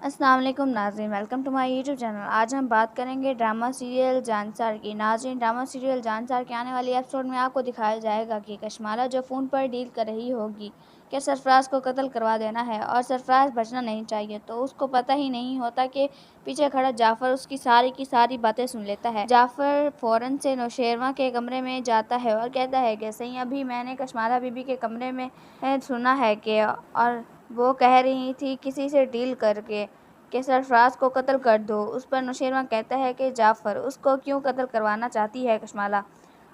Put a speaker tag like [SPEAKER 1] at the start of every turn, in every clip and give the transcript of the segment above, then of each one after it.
[SPEAKER 1] अस्सलाम वालेकुम नाज़रीन, welcome to my YouTube channel. आज हम बात करेंगे ड्रामा सीरियल जानसार की। नाज़रीन, ड्रामा सीरियल जानसार के आने वाली एपिसोड में आपको दिखाया जाएगा कि कशमाला जो फ़ोन पर डील कर रही होगी कि सरफराज को कत्ल करवा देना है और सरफराज बचना नहीं चाहिए, तो उसको पता ही नहीं होता कि पीछे खड़ा जाफ़र उसकी सारी की सारी बातें सुन लेता है। जाफ़र फ़ौरन से नौशेरवा के कमरे में जाता है और कहता है कि सही अभी मैंने कशमाला बीबी के कमरे में सुना है कि और वो कह रही थी किसी से डील करके कि सरफराज को कत्ल कर दो। उस पर नौशेरवा कहता है कि जाफ़र उसको क्यों कत्ल करवाना चाहती है कशमाला,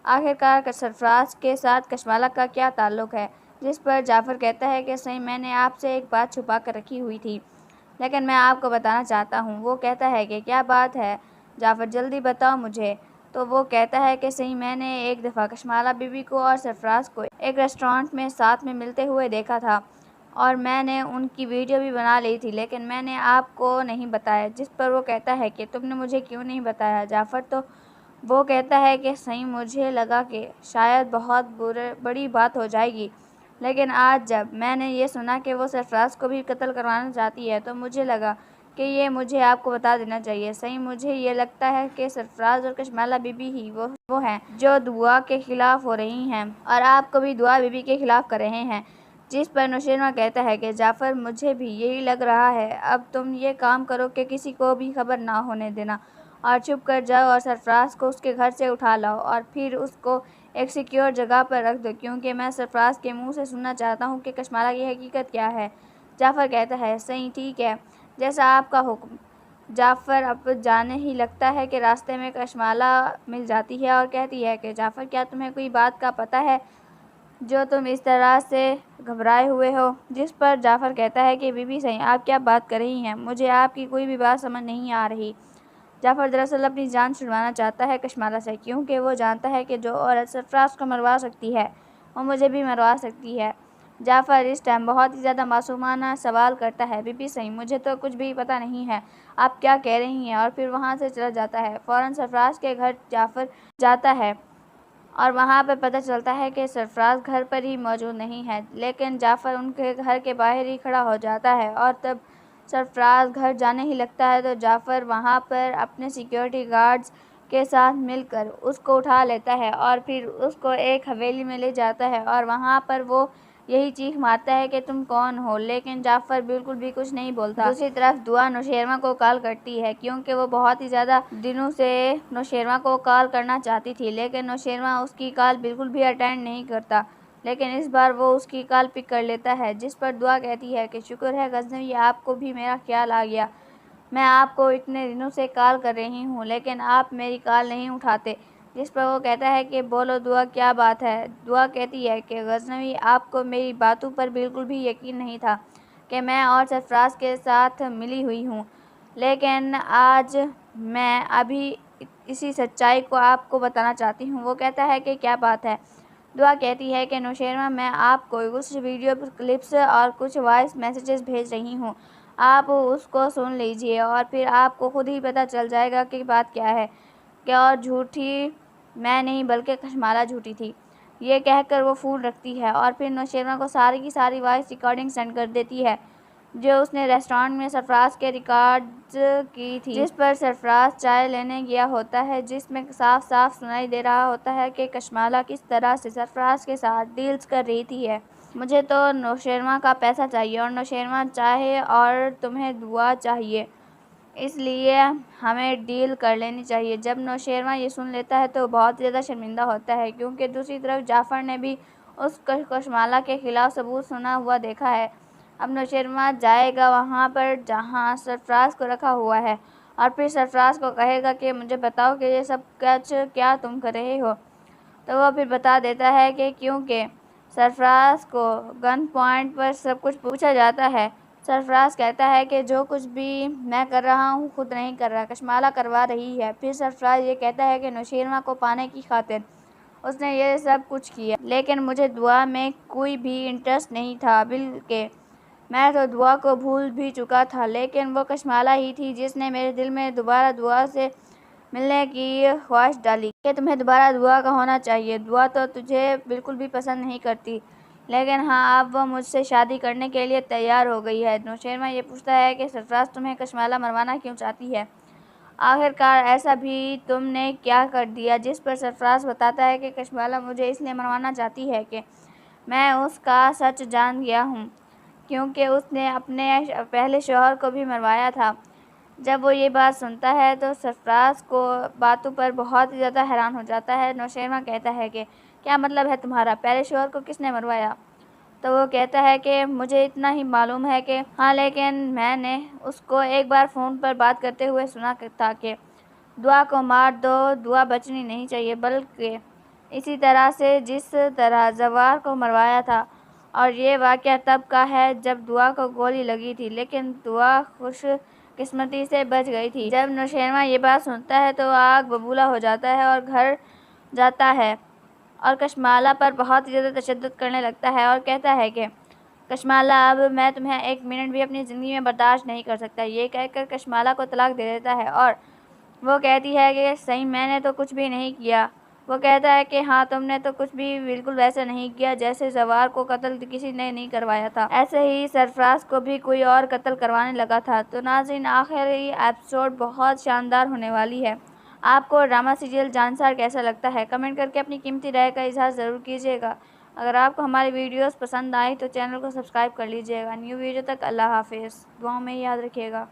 [SPEAKER 1] आखिरकार सरफराज के साथ कशमाला का क्या ताल्लुक़ है। जिस पर जाफ़र कहता है कि सही मैंने आपसे एक बात छुपा कर रखी हुई थी, लेकिन मैं आपको बताना चाहता हूँ। वो कहता है कि क्या बात है जाफ़र, जल्दी बताओ मुझे। तो वो कहता है कि सही मैंने एक दफ़ा कशमाला बीबी को और सरफराज को एक रेस्टोरेंट में साथ में मिलते हुए देखा था और मैंने उनकी वीडियो भी बना ली थी, लेकिन मैंने आपको नहीं बताया। जिस पर वो कहता है कि तुमने मुझे क्यों नहीं बताया जाफ़र। तो वो कहता है कि सही मुझे लगा कि शायद बहुत बड़ी बात हो जाएगी, लेकिन आज जब मैंने ये सुना कि वो सरफराज को भी कत्ल करवाना चाहती है तो मुझे लगा कि ये मुझे आपको बता देना चाहिए। सही मुझे ये लगता है कि सरफराज और कशमाला बीबी ही वो हैं जो दुआ के ख़िलाफ़ हो रही हैं और आपको भी दुआ बीबी के ख़िलाफ़ कर रहे हैं। जिस पर नौशेरवा कहता है कि जाफ़र मुझे भी यही लग रहा है, अब तुम ये काम करो कि किसी को भी खबर ना होने देना और चुप कर जाओ और सरफराज को उसके घर से उठा लाओ और फिर उसको एक सिक्योर जगह पर रख दो, क्योंकि मैं सरफराज के मुंह से सुनना चाहता हूँ कि कशमाला की हकीकत क्या है। जाफ़र कहता है सही ठीक है, जैसा आपका हुक्म। जाफ़र अब जाने ही लगता है कि रास्ते में कशमाला मिल जाती है और कहती है कि जाफ़र क्या तुम्हें कोई बात का पता है जो तुम इस तरह से घबराए हुए हो। जिस पर जाफ़र कहता है कि बीबी सही आप क्या बात कर रही हैं, मुझे आपकी कोई भी बात समझ नहीं आ रही। जाफ़र दरअसल अपनी जान छुड़वाना चाहता है कशमाला से, क्योंकि वो जानता है कि जो औरत सरफराज को मरवा सकती है वो मुझे भी मरवा सकती है। जाफ़र इस टाइम बहुत ही ज़्यादा मासूमाना सवाल करता है, बीबी सही मुझे तो कुछ भी पता नहीं है, आप क्या कह रही हैं, और फिर वहाँ से चला जाता है। फ़ौरन सरफराज के घर जाफ़र जाता है और वहाँ पर पता चलता है कि सरफराज घर पर ही मौजूद नहीं है, लेकिन जाफ़र उनके घर के बाहर ही खड़ा हो जाता है और तब सरफराज घर जाने ही लगता है तो जाफ़र वहाँ पर अपने सिक्योरिटी गार्ड्स के साथ मिलकर उसको उठा लेता है और फिर उसको एक हवेली में ले जाता है और वहाँ पर वो यही चीख मारता है कि तुम कौन हो, लेकिन जाफ़र बिल्कुल भी कुछ नहीं बोलता। दूसरी तरफ दुआ नौशेरवा को कॉल करती है, क्योंकि वो बहुत ही ज़्यादा दिनों से नौशेरवा को कॉल करना चाहती थी, लेकिन नौशेरवा उसकी कॉल बिल्कुल भी अटेंड नहीं करता। लेकिन इस बार वो उसकी कॉल पिक कर लेता है। जिस पर दुआ कहती है कि शुक्र है गज़नवी, आपको भी मेरा ख्याल आ गया। मैं आपको इतने दिनों से कॉल कर रही हूँ, लेकिन आप मेरी कॉल नहीं उठाते। जिस पर वो कहता है कि बोलो दुआ क्या बात है। दुआ कहती है कि गज़नवी, आपको मेरी बातों पर बिल्कुल भी यकीन नहीं था कि मैं और सरफराज के साथ मिली हुई हूँ, लेकिन आज मैं अभी इसी सच्चाई को आपको बताना चाहती हूँ। वो कहता है कि क्या बात है। दुआ कहती है कि नौशेरवा, मैं आपको कुछ वीडियो क्लिप्स और कुछ वॉइस मैसेजेस भेज रही हूँ, आप उसको सुन लीजिए और फिर आपको खुद ही पता चल जाएगा कि बात क्या है। क्या और झूठी मैं नहीं बल्कि कशमाला झूठी थी। ये कहकर वो फ़ोन रखती है और फिर नौशेरवा को सारी की सारी वॉइस रिकॉर्डिंग सेंड कर देती है जो उसने रेस्टोरेंट में सरफराज के रिकॉर्ड्स की थी, जिस पर सरफराज चाय लेने गया होता है, जिसमें साफ साफ सुनाई दे रहा होता है कि कशमाला किस तरह से सरफराज के साथ डील्स कर रही थी है। मुझे तो नौशेरवा का पैसा चाहिए और नौशेरवा चाहे और तुम्हें दुआ चाहिए, इसलिए हमें डील कर लेनी चाहिए। जब नौशेरवा ये सुन लेता है तो बहुत ज़्यादा शर्मिंदा होता है, क्योंकि दूसरी तरफ जाफ़र ने भी उस कशमाला के ख़िलाफ़ सबूत सुना हुआ देखा है। अब नौशेरवा जाएगा वहाँ पर जहाँ सरफराज को रखा हुआ है और फिर सरफराज को कहेगा कि मुझे बताओ कि ये सब कुछ क्या तुम कर रहे हो। तो वो फिर बता देता है कि क्योंकि सरफराज को गन पॉइंट पर सब कुछ पूछा जाता है। सरफराज कहता है कि जो कुछ भी मैं कर रहा हूँ खुद नहीं कर रहा, कशमाला करवा रही है। फिर सरफराज ये कहता है कि नौशेरवा को पाने की खातिर उसने ये सब कुछ किया, लेकिन मुझे दुआ में कोई भी इंटरेस्ट नहीं था, बल्कि मैं तो दुआ को भूल भी चुका था, लेकिन वो कशमाला ही थी जिसने मेरे दिल में दोबारा दुआ से मिलने की ख्वाहिश डाली कि तुम्हें दोबारा दुआ का होना चाहिए। दुआ तो तुझे बिल्कुल भी पसंद नहीं करती, لیکن ہاں اب وہ مجھ سے شادی کرنے کے لیے تیار ہو گئی ہے۔ نوشیروان یہ پوچھتا ہے کہ سرفراز تمہیں کشمالہ مروانا کیوں چاہتی ہے؟ آخرکار ایسا بھی تم نے کیا کر دیا؟ جس پر سرفراز بتاتا ہے کہ کشمالہ مجھے اس لیے مروانا چاہتی ہے کہ میں اس کا سچ جان گیا ہوں، کیونکہ اس نے اپنے پہلے شوہر کو بھی مروایا تھا۔ جب وہ یہ بات سنتا ہے تو سرفراز کو باتوں پر بہت ہی زیادہ حیران ہو جاتا ہے۔ نوشیروان کہتا ہے کہ کیا مطلب ہے تمہارا؟ پہلے شوہر کو کس نے مروایا؟ تو وہ کہتا ہے کہ مجھے اتنا ہی معلوم ہے کہ ہاں، لیکن میں نے اس کو ایک بار فون پر بات کرتے ہوئے سنا تھا کہ دعا کو مار دو، دعا بچنی نہیں چاہیے، بلکہ اسی طرح سے جس طرح زوار کو مروایا تھا۔ اور یہ واقعہ تب کا ہے جب دعا کو گولی لگی تھی، لیکن دعا خوش قسمتی سے بچ گئی تھی۔ جب نوشیروان یہ بات سنتا ہے تو آگ ببولا ہو جاتا ہے اور گھر جاتا ہے اور کشمالہ پر بہت ہی زیادہ تشدد کرنے لگتا ہے اور کہتا ہے کہ کشمالہ اب میں تمہیں ایک منٹ بھی اپنی زندگی میں برداشت نہیں کر سکتا۔ یہ کہہ کر کشمالہ کو طلاق دے دیتا ہے اور وہ کہتی ہے کہ صحیح میں نے تو کچھ بھی نہیں کیا۔ وہ کہتا ہے کہ ہاں، تم نے تو کچھ بھی بالکل ویسا نہیں کیا جیسے زوار کو قتل کسی نے نہیں کروایا تھا۔ ایسے ہی سرفراز کو بھی کوئی اور قتل کروانے لگا تھا۔ تو ناظرین، آخری ایپیسوڈ بہت شاندار ہونے والی ہے۔ آپ کو ڈرامہ سیریل جانسار کیسا لگتا ہے؟ کمنٹ کر کے اپنی قیمتی رائے کا اظہار ضرور کیجیے گا۔ اگر آپ کو ہماری ویڈیوز پسند آئی تو چینل کو سبسکرائب کر لیجیے گا۔ نیو ویڈیو تک اللہ حافظ، دعاؤں میں یاد رکھیے گا۔